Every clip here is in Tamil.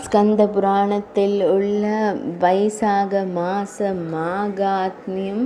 ஸ்கந்த புராணத்தில் உள்ள வைசாக மாச மாகாத்மியம்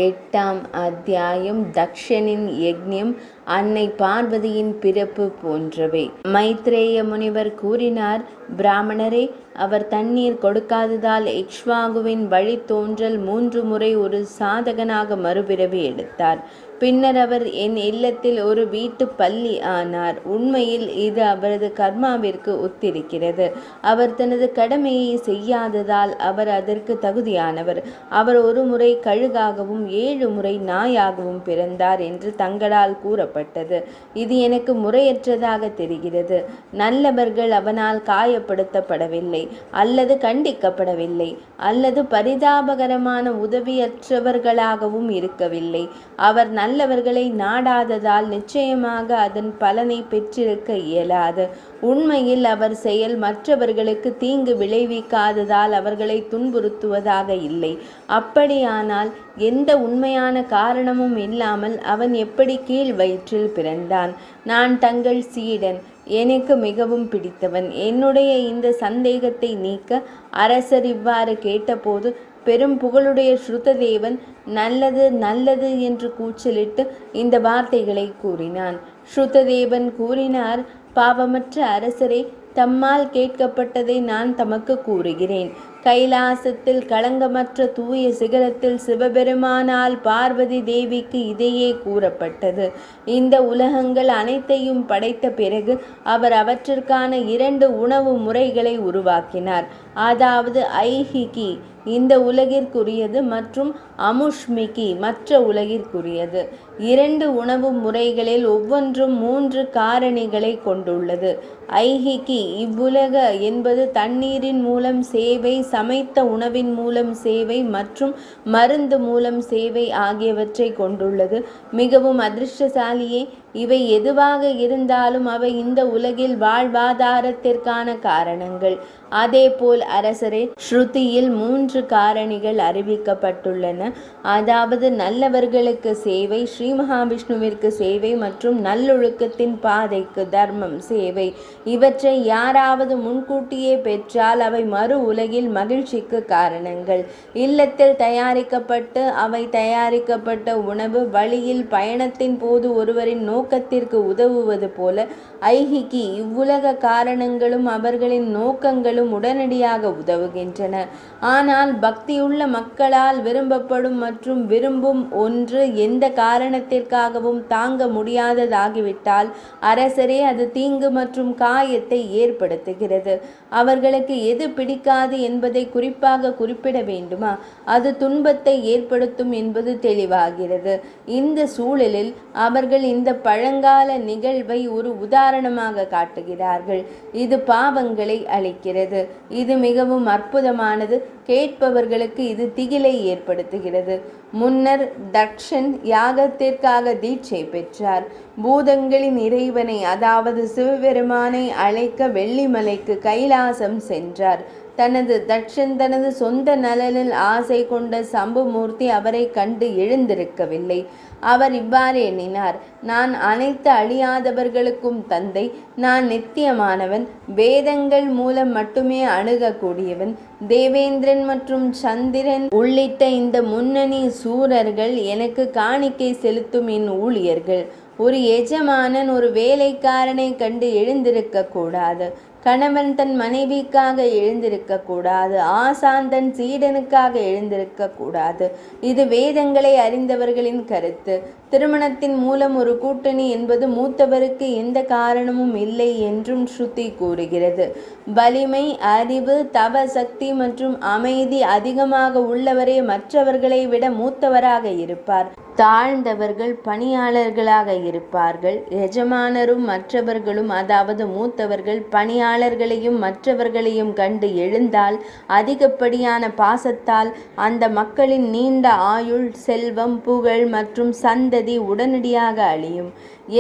8ஆம் அத்தியாயம். தக்ஷனின் யக்ஞம், அன்னை பார்வதியின் பிறப்பு போன்றவை. மைத்ரேய முனிவர் கூறினார், பிராமணரே, அவர் தண்ணீர் கொடுக்காததால் இக்ஷ்வாகுவின் வழித்தோன்றல் 3 முறை ஒரு சாதகனாக மறுபிறவி எடுத்தார். பின்னர் அவர் என் இல்லத்தில் ஒரு வீட்டு பள்ளி ஆனார். உண்மையில் இது அவரது கர்மாவிற்கு ஒத்திருக்கிறது. அவர் தனது கடமையை செய்யாததால் அவர் அதற்கு தகுதியானவர். அவர் ஒரு முறை கழுகாகவும் 7 முறை நாயாகவும் பிறந்தார் என்று தங்களால் கூறப்பட்டது. இது எனக்கு முறையற்றதாக தெரிகிறது. நல்லவர்கள் அவனால் காயப்படுத்தப்படவில்லை அல்லது கண்டிக்கப்படவில்லை அல்லது பரிதாபகரமான உதவியற்றவர்களாகவும் இருக்கவில்லை. அவர் நல்லவர்களை நாடாததால் நிச்சயமாக அதன் பலனை பெற்றிருக்க இயலாது. உண்மையில் அவர் செயல் மற்றவர்களுக்கு தீங்கு விளைவிக்காததால் அவர்களை துன்புறுத்துவதாக இல்லை. அப்படியானால் எந்த உண்மையான காரணமும் இல்லாமல் அவன் எப்படி கீழ் வயிற்றில் பிறந்தான்? நான் தங்கள் சீடன், எனக்கு மிகவும் பிடித்தவன். என்னுடைய இந்த சந்தேகத்தை நீக்க அரசர் இவ்வாறு கேட்டபோது பெரும் புகழுடைய ஸ்ருததேவன் நல்லது நல்லது என்று கூச்சலிட்டு இந்த வார்த்தைகளை கூறினான். ஸ்ருததேவன் கூறினார், பாவமற்ற அரசரே, தம்மால் கேட்கப்பட்டதை நான் தமக்கு கூறுகிறேன். கைலாசத்தில் களங்கமற்ற தூய சிகரத்தில் சிவபெருமானால் பார்வதி தேவிக்கு இதையே கூறப்பட்டது. இந்த உலகங்கள் அனைத்தையும் படைத்த பிறகு அவர் அவற்றிற்கான 2 உணவு முறைகளை உருவாக்கினார். அதாவது ஐஹிகி இந்த உலகிற்குரியது மற்றும் அமுஷ்மிகி மற்ற உலகிற்குரியது. 2 உணவு முறைகளில் ஒவ்வொன்றும் 3 காரணிகளை கொண்டுள்ளது. ஐஹிகி இவ்வுலக என்பது தண்ணீரின் மூலம் சேவை, சமைத்த உணவின் மூலம் சேவை மற்றும் மருந்து மூலம் சேவை ஆகியவற்றை கொண்டுள்ளது. மிகவும் அதிர்ஷ்டசாலியே, இவை எதுவாக இருந்தாலும் அவை இந்த உலகில் வாழ்வாதாரத்திற்கான காரணங்கள். அதேபோல் அரசரே, ஸ்ருதியில் 3 காரணிகள் அறிவிக்கப்பட்டுள்ளன. அதாவது நல்லவர்களுக்கு சேவை, ஸ்ரீ மகாவிஷ்ணுவிற்கு சேவை மற்றும் நல்லொழுக்கத்தின் பாதைக்கு தர்மம் சேவை. இவற்றை யாராவது முன்கூட்டியே பெற்றால் அவை மறு உலகில் மகிழ்ச்சிக்கு காரணங்கள். இல்லத்தில் தயாரிக்கப்பட்ட உணவு வழியில் பயணத்தின் போது ஒருவரின் நோக்கத்திற்கு உதவுவது போல ஐஹிகி இவ்வுலக காரணங்களும் அவர்களின் நோக்கங்களும் உடனடியாக உதவுகின்றன. ஆனால் பக்தியுள்ள மக்களால் விரும்பப்படும் மற்றும் விரும்பும் ஒன்று எந்த காரணத்திற்காகவும் தாங்க முடியாததாகிவிட்டால் அரசரே, அது தீங்கு மற்றும் காயத்தை ஏற்படுத்துகிறது. அவர்களுக்கு எது பிடிக்காது என்பதை குறிப்பாக குறிப்பிட வேண்டுமா? அது துன்பத்தை ஏற்படுத்தும் என்பது தெளிவாகிறது. இந்த சூழலில் அவர்கள் இந்த பழங்கால நிகழ்வை ஒரு உதாரணமாக காட்டுகிறார்கள். இது பாவங்களை அளிக்கிறது. இது மிகவும் அற்புதமானது. கேட்பவர்களுக்கு இது திகிலை ஏற்படுத்துகிறது. முன்னர் தக்ஷன் யாகத்திற்காக தீட்சை பெற்றார். பூதங்களின் இறைவனை, அதாவது சிவபெருமானை அழைக்க வெள்ளிமலைக்கு கைலாசம் சென்றார். தக்ஷன் தனது சொந்த நலனில் ஆசை கொண்ட சம்புமூர்த்தி அவரை கண்டு எழுந்திருக்கவில்லை. அவர் இவ்வாறு எண்ணினார், நான் அனைத்து அழியாதவர்களுக்கும் தந்தை, நான் நித்தியமானவன், வேதங்கள் மூலம் மட்டுமே அணுகக்கூடியவன். தேவேந்திரன் மற்றும் சந்திரன் உள்ளிட்ட இந்த முன்னணி சூரர்கள் எனக்கு காணிக்கை செலுத்தும் என் ஊழியர்கள். ஒரு எஜமானன் ஒரு வேலைக்காரனை கண்டு எழுந்திருக்க கூடாது. கணவன் தன் மனைவிக்காக எழுந்திருக்க கூடாது. ஆசான் தன் சீடனுக்காக எழுந்திருக்க கூடாது. இது வேதங்களை அறிந்தவர்களின் கருத்து. திருமணத்தின் மூலம் ஒரு கூட்டணி என்பது மூத்தவருக்கு எந்த காரணமும் இல்லை என்றும் ஸ்ருதி கூறுகிறது. வலிமை, அறிவு, தவ சக்தி மற்றும் அமைதி அதிகமாக உள்ளவரே மற்றவர்களை விட மூத்தவராக இருப்பார். தாழ்ந்தவர்கள் பணியாளர்களாக இருப்பார்கள். எஜமானரும் மற்றவர்களும், அதாவது மூத்தவர்கள் பணியாளர்களையும் மற்றவர்களையும் கண்டு எழுந்தால் அதிகப்படியான பாசத்தால் அந்த மக்களின் நீண்ட ஆயுள், செல்வம், புகழ் மற்றும் சந்ததி உடனடியாக அழியும்.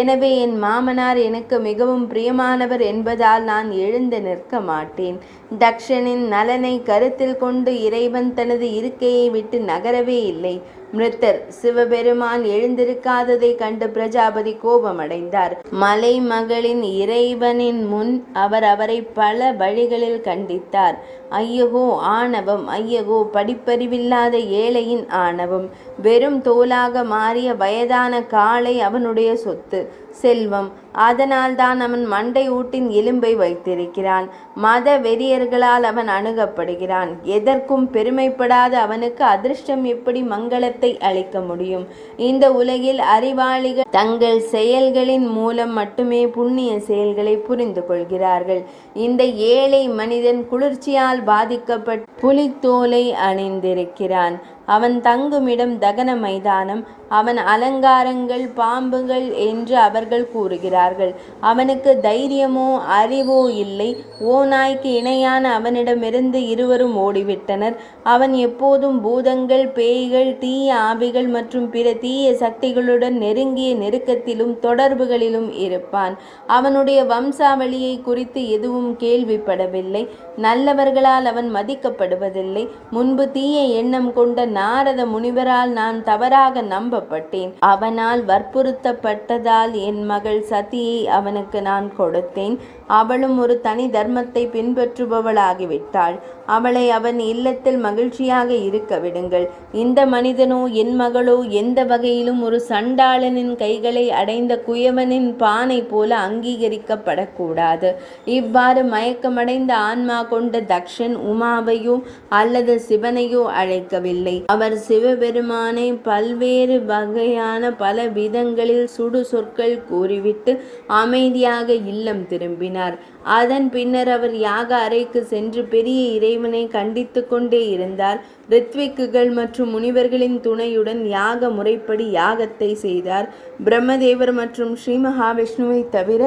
எனவே என் மாமனார் எனக்கு மிகவும் பிரியமானவர் என்பதால் நான் எழுந்து நிற்க மாட்டேன். தக்ஷனின் நலனை கருத்தில் கொண்டு இறைவன் தனது இருக்கையை விட்டு நகரவே இல்லை. மிருத்தர் சிவபெருமான் எழுந்திருக்காததை கண்டு பிரஜாபதி கோபமடைந்தார். மலைமகளின் இறைவனின் முன் அவர் அவரை பல வழிகளில் கண்டித்தார். ஐயகோ ஆணவம், ஐயகோ படிப்பறிவில்லாத ஏழையின் ஆணவம். வெறும் தோலாக மாறிய வயதான காளை அவனுடைய சொத்து, செல்வம். அதனால்தான் அவன் மண்டை ஊட்டின் எலும்பை வைத்திருக்கிறான். மத வெறியர்களால் அவன் அணுகப்படுகிறான். எதற்கும் பெருமைப்படாத அவனுக்கு அதிர்ஷ்டம் எப்படி மங்களத்தை அளிக்க முடியும்? இந்த உலகில் அறிவாளிகள் தங்கள் செயல்களின் மூலம் மட்டுமே புண்ணிய செயல்களை புரிந்து கொள்கிறார்கள். இந்த ஏழை மனிதன் குளிர்ச்சியால் பாதிக்கப்பட்டு புலித்தோலை அணிந்திருக்கிறான். அவன் தங்குமிடம் தகன மைதானம். அவன் அலங்காரங்கள் பாம்புகள் என்று அவர்கள் கூறுகிறார்கள். அவனுக்கு தைரியமோ அறிவோ இல்லை. ஓநாய்க்கு இணையான அவனிடமிருந்து இருவரும் ஓடிவிட்டனர். அவன் எப்போதும் பூதங்கள், பேய்கள், தீய ஆவிகள் மற்றும் பிற தீய சக்திகளுடன் நெருங்கிய நெருக்கத்திலும் தொடர்புகளிலும் இருப்பான். அவனுடைய வம்சாவளியை குறித்து எதுவும் கேள்விப்படவில்லை. நல்லவர்களால் அவன் மதிக்கப்படுவதில்லை. முன்பு தீய எண்ணம் கொண்ட நாரத முனிவரால் நான் தவறாக நம்பப்பட்டேன். அவனால் வற்புறுத்தப்பட்டதால் என் மகள் சதியை அவனுக்கு நான் கொடுத்தேன். அவளும் ஒரு தனி தர்மத்தை பின்பற்றுபவளாகிவிட்டாள். அவளை அவன் இல்லத்தில் மகிழ்ச்சியாக இருக்க விடுங்கள். இந்த மனிதனோ என் மகளோ எந்த வகையிலும் ஒரு சண்டாளனின் கைகளை அடைந்த குயவனின் பானை போல அங்கீகரிக்கப்படக்கூடாது. இவ்வாறு மயக்கமடைந்த ஆன்மா கொண்ட தக்ஷன் உமாவையோ அல்லது சிவனையோ அழைக்கவில்லை. அவர் சிவபெருமானை பல்வேறு வகையான பல விதங்களில் சுடு சொற்கள் கூறிவிட்டு அமைதியாக இல்லம் திரும்பினார். அதன் பின்னர் அவர் யாக அறைக்கு சென்று பெரிய இறைவனை கண்டித்து கொண்டே இருந்தார். ரித்விக்குகள் மற்றும் முனிவர்களின் துணையுடன் யாக முறைப்படி யாகத்தை செய்தார். பிரம்மதேவர் மற்றும் ஸ்ரீ மகாவிஷ்ணுவை தவிர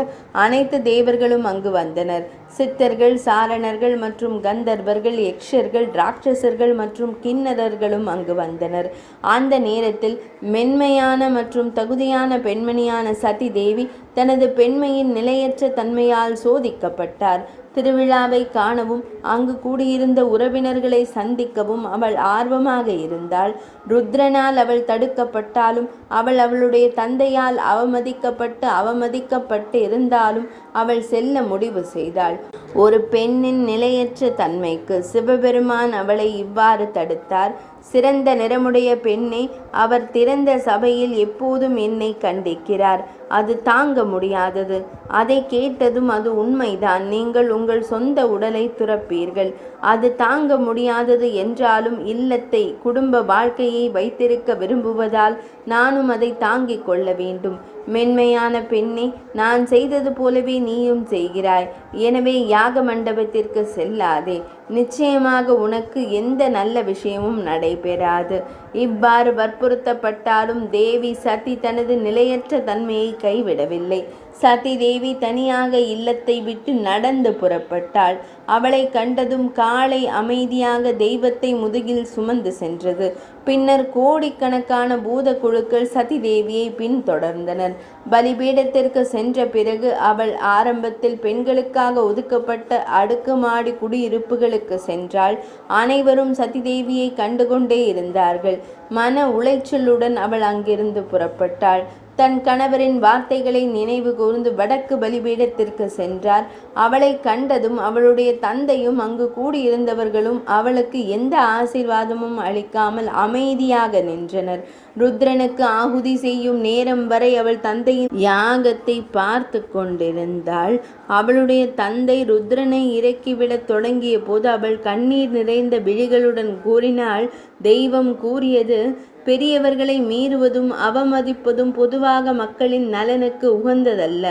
அனைத்து தேவர்களும் அங்கு வந்தனர். சித்தர்கள், சாரணர்கள் மற்றும் கந்தர்வர்கள், யக்ஷர்கள், ராட்சசர்கள் மற்றும் கிண்ணறர்களும் அங்கு வந்தனர். அந்த நேரத்தில் மென்மையான மற்றும் தகுதியான பெண்மணியான சதி தேவி தனது பெண்மையின் நிலையற்ற தன்மையால் சோதிக்கப்பட்டார். திருவிழாவை காணவும் அங்கு கூடியிருந்த உறவினர்களை சந்திக்கவும் அவள் ஆர்வமாக இருந்தாள். ருத்ரனால் அவள் தடுக்கப்பட்டாலும், அவள் அவளுடைய தந்தையால் அவமதிக்கப்பட்டு இருந்தாலும் அவள் செல்ல முடிவு செய்தாள். ஒரு பெண்ணின் நிலையற்ற தன்மைக்கு சிவபெருமான் அவளை இவ்வாறு தடுத்தார். சிறந்த நிறமுடைய பெண்ணே, அவர் திறந்த சபையில் எப்போதும் என்னை கண்டிக்கிறார். அது தாங்க முடியாதது. அதை கேட்டதும் அது உண்மைதான். நீங்கள் உங்கள் சொந்த உடலை துறப்பீர்கள். அது தாங்க முடியாதது என்றாலும் இல்லத்தை, குடும்ப வாழ்க்கையை வைத்திருக்க விரும்புவதால் நானும் அதை தாங்கிக் கொள்ள வேண்டும். மென்மையான பெண்ணே, நான் செய்தது போலவே நீயும் செய்கிறாய். எனவே யாக மண்டபத்திற்கு செல்லாதே. நிச்சயமாக உனக்கு எந்த நல்ல விஷயமும் நடைபெறாது. இவ்வாறு வற்புறுத்தப்பட்டாலும் தேவி சதி தனது நிலையற்ற தன்மையை கைவிடவில்லை. சதி தேவி தனியாக இல்லத்தை விட்டு நடந்து புறப்பட்டாள். அவளை கண்டதும் காளை அமைதியாக தெய்வத்தை முதுகில் சுமந்து சென்றது. பின்னர் கோடிக்கணக்கான பூத குழுக்கள் சதி தேவியை பின்தொடர்ந்தனர். பலிபீடத்திற்கு சென்ற பிறகு அவள் ஆரம்பத்தில் பெண்களுக்காக ஒதுக்கப்பட்ட அடுக்குமாடி குடியிருப்புகளுக்கு சென்றாள். அனைவரும் சதி தேவியை கண்டுகொண்டே இருந்தார்கள். மன உளைச்சலுடன் அவள் அங்கிருந்து புறப்பட்டாள். தன் கணவரின் வார்த்தைகளை நினைவு கூர்ந்து வடக்கு பலிபீடத்திற்கு சென்றார். அவளை கண்டதும் அவளுடைய தந்தையும் அங்கு கூடியிருந்தவர்களும் அவளுக்கு எந்த ஆசீர்வாதமும் அளிக்காமல் அமைதியாக நின்றனர். ருத்ரனுக்கு ஆகுதி செய்யும் நேரம் வரை அவள் தந்தையின் யாகத்தை பார்த்து கொண்டிருந்தாள். அவளுடைய தந்தை ருத்ரனை இறக்கிவிடத் தொடங்கிய போது அவள் கண்ணீர் நிறைந்த விழிகளுடன் கூறினாள், தெய்வம் கூறியது பெரியவர்களை மீறுவதும் அவமதிப்பதும் பொதுவாக மக்களின் நலனுக்கு உகந்ததல்ல.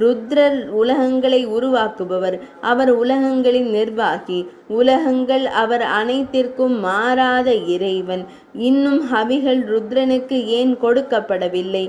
ருத்ரர் உலகங்களை உருவாக்குபவர். அவர் உலகங்களின் நிர்வாகி. உலகங்கள் அவர் அனைத்திற்கும் மாறாத இறைவன். இன்னும் ஹவிகள் ருத்ரனுக்கு ஏன் கொடுக்கப்படவில்லை?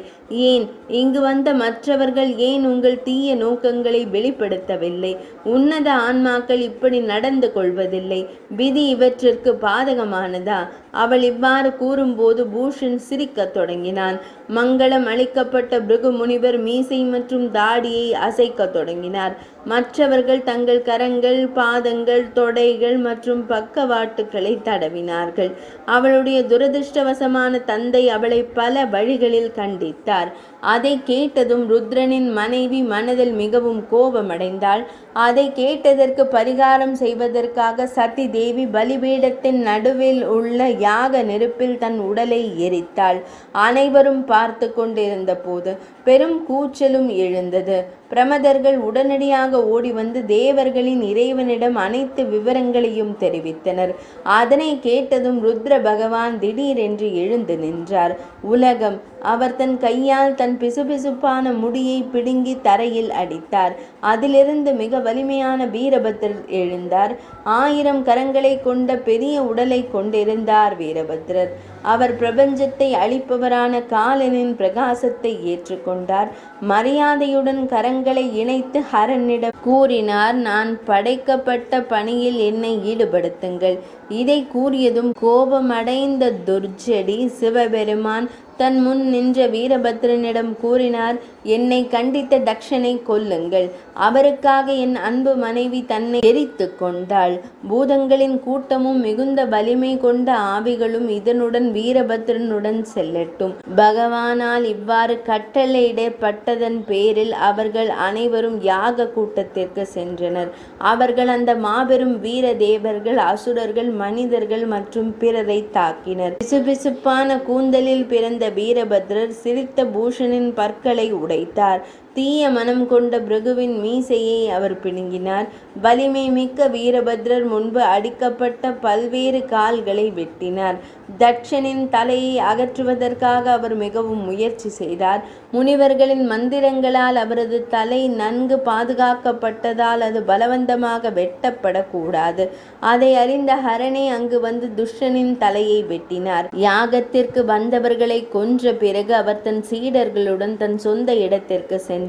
ஏன் இங்கு வந்த மற்றவர்கள் ஏன் உங்கள் தீய நோக்கங்களை வெளிப்படுத்தவில்லை? உன்னத ஆன்மாக்கள் இப்படி நடந்து கொள்வதில்லை. விதி இவற்றிற்கு பாதகமானதா? அவள் இவ்வாறு கூறும்போது பூஷன் சிரிக்கத் தொடங்கினான். மங்களம் அளிக்கப்பட்ட பிருகு முனிவர் மீசை மற்றும் தாடியை அசைக்க தொடங்கினார். மற்றவர்கள் தங்கள் கரங்கள், பாதங்கள், தொடைகள் மற்றும் பக்கவாட்டுக்களை தடவினார்கள். அவளுடைய துரதிருஷ்டவசமான தந்தை அவளை பல வழிகளில் கண்டித்தார். அதை கேட்டதும் ருத்ரனின் மனைவி மனதில் மிகவும் கோபமடைந்தாள். அதை கேட்டதற்கு பரிகாரம் செய்வதற்காக சதி தேவி பலிபீடத்தின் நடுவில் உள்ள யாக நெருப்பில் தன் உடலை எரித்தாள். அனைவரும் பார்த்து கொண்டிருந்த போது பெரும் கூச்சலும் எழுந்தது. பிரமதர்கள் உடனடியாக ஓடி வந்து தேவர்களின் இறைவனிடம் அனைத்து விவரங்களையும் தெரிவித்தனர். அதனை கேட்டதும் ருத்ர பகவான் திடீரென்று எழுந்து நின்றார். உலகம்! அவர் தன் கையால் தன் பிசுபிசுப்பான முடியை பிடுங்கி தரையில் அடித்தார். அதிலிருந்து மிக வலிமையான வீரபத்ரர் எழுந்தார். 1000 கரங்களை கொண்ட பெரிய உடலை கொண்டிருந்தார் வீரபத்ரர். அவர் பிரபஞ்சத்தை அழிப்பவரான காலனின் பிரகாசத்தை ஏற்றுக்கொண்டார். மரியாதையுடன் கரங்களை இணைத்து ஹரனிடம் கூறினார், நான் படைக்கப்பட்ட பணியில் என்னை ஈடுபடுத்துங்கள். இதை கூறியதும் கோபமடைந்த துர்ஜடி சிவபெருமான் தன் முன் நின்ற வீரபத்ரனிடம் கூறினார், என்னை கண்டித்த தக்ஷனை கொல்லுங்கள். அவருக்காக என் அன்பு மனைவி தன்னை எரித்து கொண்டாள். பூதங்களின் கூட்டமும் மிகுந்த வலிமை கொண்ட ஆவிகளும் இதனுடன் வீரபத்ரனுடன் செல்லட்டும். பகவானால் இவ்வாறு கட்டளையிடப்பட்டதன் பேரில் அவர்கள் அனைவரும் யாக கூட்டத்திற்கு சென்றனர். அவர்கள் அந்த மாபெரும் வீர தேவர்கள், அசுரர்கள், மனிதர்கள் மற்றும் பிறரை தாக்கினர். பிசுபிசுப்பான கூந்தலில் பிறந்த வீரபத்ரர் சிரித்த பூஷனின் பற்களை உடைத்தார். தீய மனம் கொண்ட பிருகுவின் மீசையை அவர் பிடுங்கினார். வலிமை மிக்க வீரபத்ரர் முன்பு அடிக்கப்பட்ட பல்வேறு கால்களை வெட்டினார். தட்சனின் தலையை அகற்றுவதற்காக அவர் மிகவும் முயற்சி செய்தார். முனிவர்களின் மந்திரங்களால் அவரது தலை நன்கு பாதுகாக்கப்பட்டதால் அது பலவந்தமாக வெட்டப்படக்கூடாது. அதை அறிந்த ஹரனே அங்கு வந்து துஷ்டனின் தலையை வெட்டினார். யாகத்திற்கு வந்தவர்களை கொன்ற பிறகு அவர் தன் சீடர்களுடன் தன் சொந்த இடத்திற்கு சென்றார்.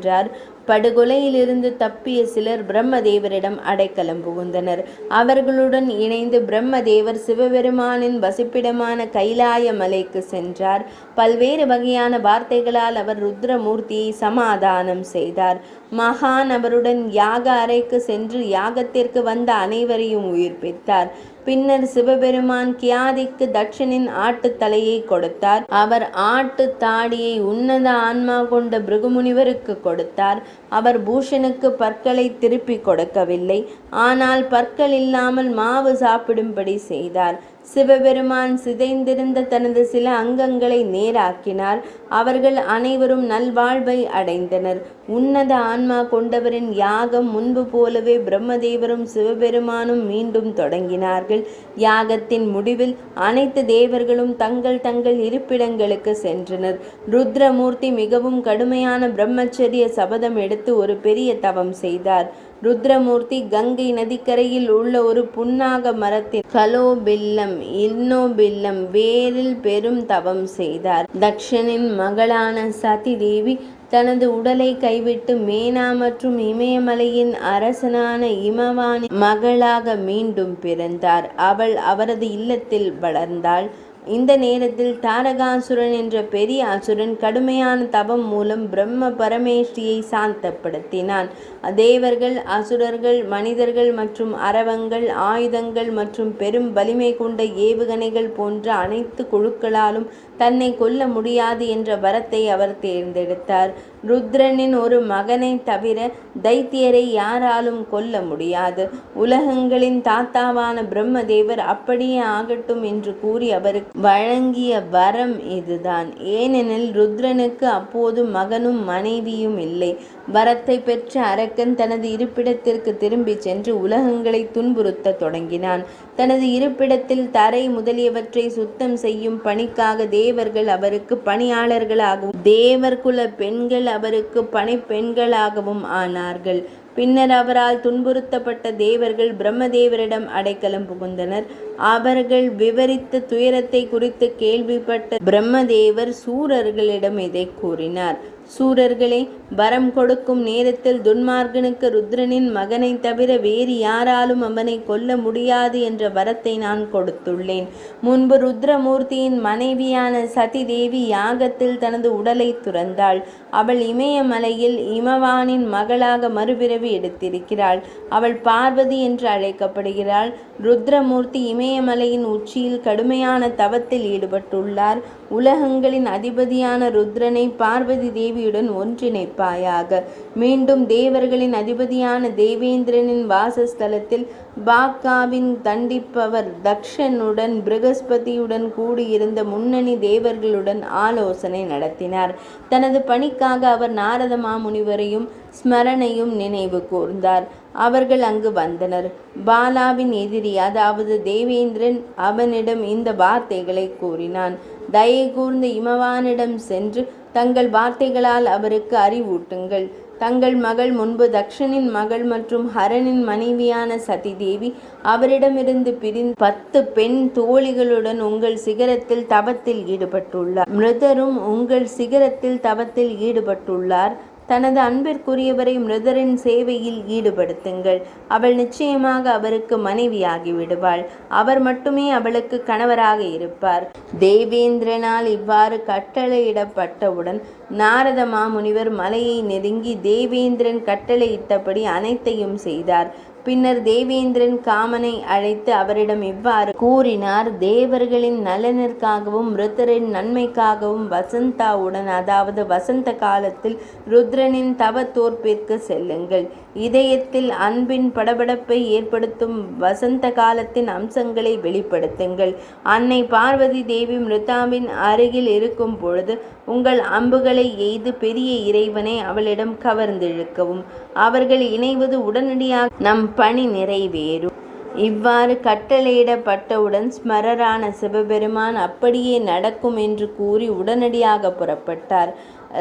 படுகொலையிலிருந்து தப்பிய சிலர் பிரம்மதேவரிடம் அடைக்கலம் புகுந்தனர். அவர்களுடன் இணைந்து பிரம்மதேவர் சிவபெருமானின் வசிப்பிடமான கைலாய மலைக்கு சென்றார். பல்வேறு வகையான வார்த்தைகளால் அவர் ருத்ரமூர்த்தியை சமாதானம் செய்தார். மகான் அவருடன் யாக அறைக்கு சென்று யாகத்திற்கு வந்த அனைவரையும் உயிர்ப்பித்தார். பின்னர் சிவபெருமான் கியாதிக்கு தட்சனின் ஆட்டு தலையை கொடுத்தார். அவர் ஆட்டு தாடியை உன்னத ஆன்மா கொண்ட பிருகுமுனிவருக்கு கொடுத்தார். அவர் பூஷனுக்கு பற்களை திருப்பி கொடுக்கவில்லை. ஆனால் பற்கள் இல்லாமல் மாவு சாப்பிடும்படி செய்தார். சிவபெருமான் சிதைந்திருந்த தனது சில அங்கங்களை நேராக்கினார். அவர்கள் அனைவரும் நல்வாழ்வை அடைந்தனர். உன்னத ஆன்மா கொண்டவரின் யாகம் முன்பு போலவே பிரம்மதேவரும் சிவபெருமானும் மீண்டும் தொடங்கினார்கள். யாகத்தின் முடிவில் அனைத்து தேவர்களும் தங்கள் தங்கள் இருப்பிடங்களுக்கு சென்றனர். ருத்ரமூர்த்தி மிகவும் கடுமையான பிரம்மச்சரிய சபதம் எடுத்து ஒரு பெரிய தவம் செய்தார். ருத்ரமூர்த்தி கங்கை நதிக்கரையில் உள்ள ஒரு புன்னாக மரத்தின் கலோபில்லம் இன்னோபில்லம் வேரில் பெரும் தவம் செய்தார். தக்ஷனின் மகளான சதி தேவி தனது உடலை கைவிட்டு மேனா மற்றும் இமயமலையின் அரசனான இமவானின் மகளாக மீண்டும் பிறந்தார். அவள் அவரது இல்லத்தில் வளர்ந்தாள். இந்த நேரத்தில் தாரகாசுரன் என்ற பெரிய அசுரன் கடுமையான தவம் மூலம் பிரம்ம பரமேஷ்டியை சாந்தப்படுத்தினான். தேவர்கள், அசுரர்கள், மனிதர்கள் மற்றும் அரவங்கள், ஆயுதங்கள் மற்றும் பெரும் வலிமை கொண்ட ஏவுகணைகள் போன்ற அனைத்து குழுக்களாலும் தன்னை கொல்ல முடியாது என்ற வரத்தை அவர் தேர்ந்தெடுத்தார். ருத்ரனின் ஒரு மகனை தவிர தைத்தியரை யாராலும் கொல்ல முடியாது. உலகங்களின் தாத்தாவான பிரம்மதேவர் அப்படியே ஆகட்டும் என்று கூறி அவருக்கு வழங்கிய வரம் இதுதான். ஏனெனில் ருத்ரனுக்கு அப்போது மகனும் மனைவியும் இல்லை. வரத்தை பெற்ற அரக்கன் தனது இருப்பிடத்திற்கு திரும்பிச் சென்று உலகங்களை துன்புறுத்த தொடங்கினான். தனது இருப்பிடத்தில் தரை முதலியவற்றை சுத்தம் செய்யும் பணிக்காக தேவர்கள் அவருக்கு பணியாளர்களாகவும் தேவர்குல பெண்கள் அவருக்கு பணிப்பெண்களாகவும் ஆனார்கள். பின்னர் அவரால் துன்புறுத்தப்பட்ட தேவர்கள் பிரம்மதேவரிடம் அடைக்கலம் புகுந்தனர். அவர்கள் விவரித்த துயரத்தை குறித்து கேள்விப்பட்ட பிரம்மதேவர் சூரர்களிடம் இதை கூறினார். சூரர்களே, வரம் கொடுக்கும் நேரத்தில் துன்மார்கனுக்கு ருத்ரனின் மகனை தவிர வேறு யாராலும் அவனை கொல்ல முடியாது என்ற வரத்தை நான் கொடுத்துள்ளேன். முன்பு ருத்ரமூர்த்தியின் மனைவியான சதி தேவி யாகத்தில் தனது உடலை துறந்தாள். அவள் இமயமலையில் இமவானின் மகளாக மறுபிறவி எடுத்திருக்கிறாள். அவள் பார்வதி என்று அழைக்கப்படுகிறாள். ருத்ரமூர்த்தி இமயமலையின் உச்சியில் கடுமையான தவத்தில் ஈடுபட்டுள்ளார். உலகங்களின் அதிபதியான ருத்ரனை பார்வதி தேவியுடன் ஒன்றிணைப்பாயாக. மீண்டும் தேவர்களின் அதிபதியான தேவேந்திரனின் வாசஸ்தலத்தில் பாக்காவின் தண்டிப்பவர் தக்ஷனுடன் பிருகஸ்பதியுடன் கூடியிருந்த முன்னணி தேவர்களுடன் ஆலோசனை நடத்தினார். தனது பணிக்காக அவர் நாரத மாமுனிவரையும் ஸ்மரணையும் நினைவு கூர்ந்தார். அவர்கள் அங்கு வந்தனர். பாலாவின் எதிரி அதாவது தேவேந்திரன் அவனிடம் இந்த வார்த்தைகளை கூறினான். தயை கூர்ந்த இமவானிடம் சென்று தங்கள் வார்த்தைகளால் அவருக்கு அறிவூட்டுங்கள். தங்கள் மகள் முன்பு தக்ஷனின் மகள் மற்றும் ஹரனின் மனைவியான சதி தேவி அவரிடமிருந்து பிரிந்து 10 பெண் தோழிகளுடன் உங்கள் சிகரத்தில் தவத்தில் ஈடுபட்டுள்ளார். மிருதரும் உங்கள் சிகரத்தில் தவத்தில் ஈடுபட்டுள்ளார். தனது அன்பிற்குரியவரை மிருதரின் சேவையில் ஈடுபடுத்துங்கள். அவள் நிச்சயமாக அவருக்கு மனைவியாகி விடுவாள். அவர் மட்டுமே அவளுக்கு கணவராக இருப்பார். தேவேந்திரனால் இவ்வாறு கட்டளையிடப்பட்டவுடன் நாரத மாமுனிவர் மலையை நெருங்கி தேவேந்திரன் கட்டளையிட்டபடி அனைத்தையும் செய்தார். பின்னர் தேவேந்திரன் காமனை அழைத்து அவரிடம் இவ்வாறு கூறினார். தேவர்களின் நலனிற்காகவும் மிருதரின் நன்மைக்காகவும் வசந்தாவுடன் அதாவது வசந்த காலத்தில் ருத்ரனின் தவ தோற்பிற்கு செல்லுங்கள். இதயத்தில் அன்பின் படபடப்பை ஏற்படுத்தும் வசந்த காலத்தின் அம்சங்களை வெளிப்படுத்துங்கள். அன்னை பார்வதி தேவி மிருதாவின் அருகில் இருக்கும் பொழுது உங்கள் அம்புகளை எய்து பெரிய இறைவனை அவளிடம் கவர்ந்திழுக்கவும். அவர்கள் இணைவது உடனடியாக நம் பணி நிறைவேறும். இவ்வாறு கட்டளையிடப்பட்டவுடன் ஸ்மரரான சிவபெருமான் அப்படியே நடக்கும் என்று கூறி உடனடியாக புறப்பட்டார்.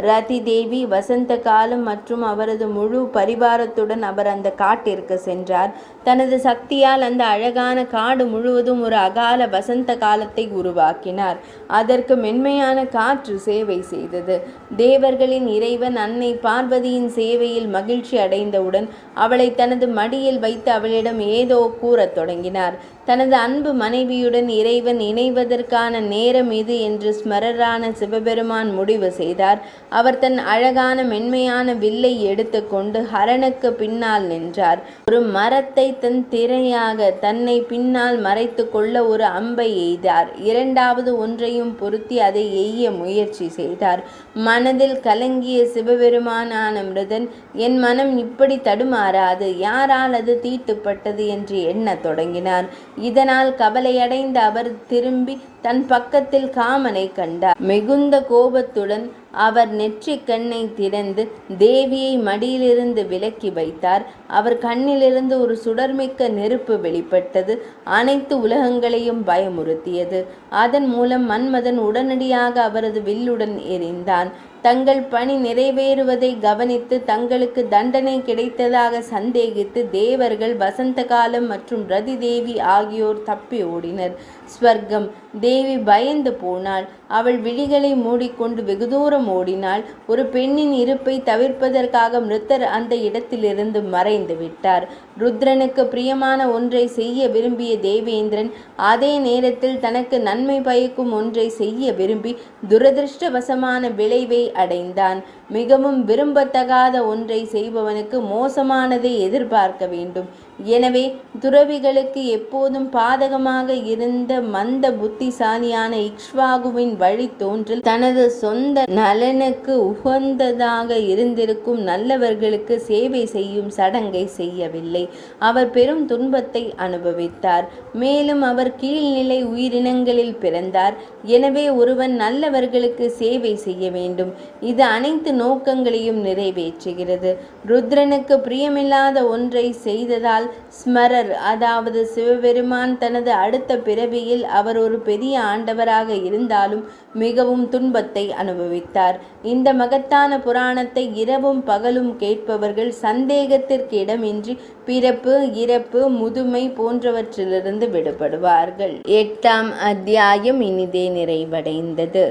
ரதி தேவி வசந்த காலம் மற்றும் அவரது முழு பரிவாரத்துடன் அவர் அந்த காட்டிற்கு சென்றார். தனது சக்தியால் அந்த அழகான காடு முழுவதும் ஒரு அகால வசந்த காலத்தை உருவாக்கினார். அதற்கு மென்மையான காற்று சேவை செய்தது. தேவர்களின் இறைவன் அன்னை பார்வதியின் சேவையில் மகிழ்ச்சி அடைந்தவுடன் அவளை தனது மடியில் வைத்து அவளிடம் ஏதோ கூறத் தொடங்கினார். தனது அன்பு மனைவியுடன் இறைவன் இணைவதற்கான நேரம் இது என்று ஸ்மரரான சிவபெருமான் முடிவு செய்தார். அவர் தன் அழகான மென்மையான வில்லை எடுத்துக்கொண்டு ஹரனுக்கு பின்னால் நின்றார். ஒரு மரத்தை தன் திரையாக தன்னை பின்னால் மறைத்து கொள்ள ஒரு அம்பை எய்தார். இரண்டாவது ஒன்றையும் பொருத்தி அதை எய்ய முயற்சி செய்தார். மனதில் கலங்கிய சிவபெருமானான மிருதன், என் மனம் இப்படி தடுமாறாது, யாரால் அது தீட்டுப்பட்டது என்று எண்ணத் தொடங்கினார். இதனால் கவலையடைந்த அவர் திரும்பி தன் பக்கத்தில் காமனை கண்டார். மிகுந்த கோபத்துடன் அவர் நெற்றிக் கண்ணை திறந்து தேவியை மடியிலிருந்து விலக்கி வைத்தார். அவர் கண்ணிலிருந்து ஒரு சுடர்மிக்க நெருப்பு வெளிப்பட்டது. அனைத்து உலகங்களையும் பயமுறுத்தியது. அதன் மூலம் மன்மதன் உடனடியாக அவரது வில்லுடன் எறிந்தான். தங்கள் பணி நிறைவேறுவதை கவனித்து தங்களுக்கு தண்டனை கிடைத்ததாக சந்தேகித்து தேவர்கள் வசந்த காலம் மற்றும் ரதி தேவி ஆகியோர் தப்பி ஓடினர். ஸ்வர்க்கம். தேவி பயந்து போனாள். அவள் விழிகளை மூடிக்கொண்டு வெகு தூரம் ஓடினாள். ஒரு பெண்ணின் இருப்பை தவிர்ப்பதற்காக மிருத்தர் அந்த இடத்திலிருந்து மறைந்து விட்டார். ருத்ரனுக்கு பிரியமான ஒன்றை செய்ய விரும்பிய தேவேந்திரன் அதே நேரத்தில் தனக்கு நன்மை பயக்கும் ஒன்றை செய்ய விரும்பி துரதிருஷ்டவசமான விளைவை அடைந்தான். மிகவும் விரும்பத்தகாத ஒன்றை செய்பவனுக்கு மோசமானதை எதிர்பார்க்க வேண்டும். எனவே துறவிகளுக்கு எப்போதும் பாதகமாக இருந்த மந்த புத்திசாலியான இக்ஷ்வாகுவின் வழி தோன்றல் தனது சொந்த நலனுக்கு உகந்ததாக இருந்திருக்கும் நல்லவர்களுக்கு சேவை செய்யும் சடங்கை செய்யவில்லை. அவர் பெரும் துன்பத்தை அனுபவித்தார். மேலும் அவர் கீழ்நிலை உயிரினங்களில் பிறந்தார். எனவே ஒருவன் நல்லவர்களுக்கு சேவை செய்ய வேண்டும். இது அனைத்து நோக்கங்களையும் நிறைவேற்றுகிறது. ருத்ரனுக்கு பிரியமில்லாத ஒன்றை செய்ததால் ஸ்மரர், அதாவது சிவபெருமான் தனது அடுத்த பிறவியில் அவர் ஒரு பெரிய ஆண்டவராக இருந்தாலும் மிகவும் துன்பத்தை அனுபவித்தார். இந்த மகத்தான புராணத்தை இரவும் பகலும் கேட்பவர்கள் சந்தேகத்திற்கு இடமின்றி பிறப்பு, இறப்பு, முதுமை போன்றவற்றிலிருந்து விடுபடுவார்கள். 8ஆம் அத்தியாயம் இனிதே நிறைவடைந்தது.